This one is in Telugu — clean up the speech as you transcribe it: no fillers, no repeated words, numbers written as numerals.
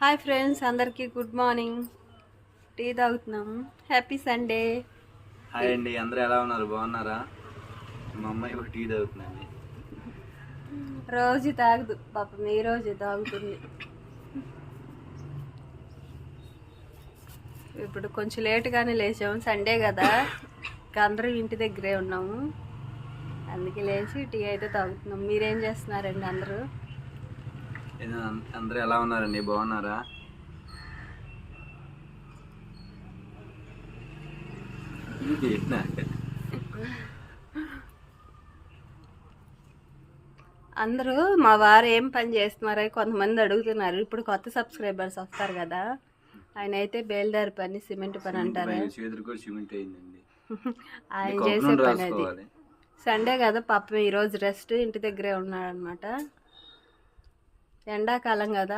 హాయ్ ఫ్రెండ్స్, అందరికీ గుడ్ మార్నింగ్. టీ తాగుతున్నాము. Happy Sunday. హాయ్ అండి, అందరూ ఎలా ఉన్నారు? బాగున్నారా? మా అమ్మాయి కూడా టీ తాగుతుందండి. రోజు తాగదు పాపం, ఈ రోజు తాగుతుంది. ఇప్పుడు కొంచెం లేటుగానే లేచాము, సండే కదా, ఇంకా అందరూ ఇంటి దగ్గరే ఉన్నాము. అందుకే లేచి టీ అయితే తాగుతున్నాం. మీరేం చేస్తున్నారండి అందరూ? అందరూ ఎలా ఉన్నారండి? బాగున్నారా? అందరూ మా వారు ఏం పని చేస్తున్నారో కొంతమంది అడుగుతున్నారు. ఇప్పుడు కొత్త సబ్స్క్రైబర్స్ వస్తారు కదా, ఆయన అయితే బేల్దారి పని, సిమెంట్ పని అంటారు. ఆయన చేసే పని అది. సండే కదా పాపం, ఈరోజు రెస్ట్, ఇంటి దగ్గరే ఉన్నాడనమాట. ఎండాకాలం కదా.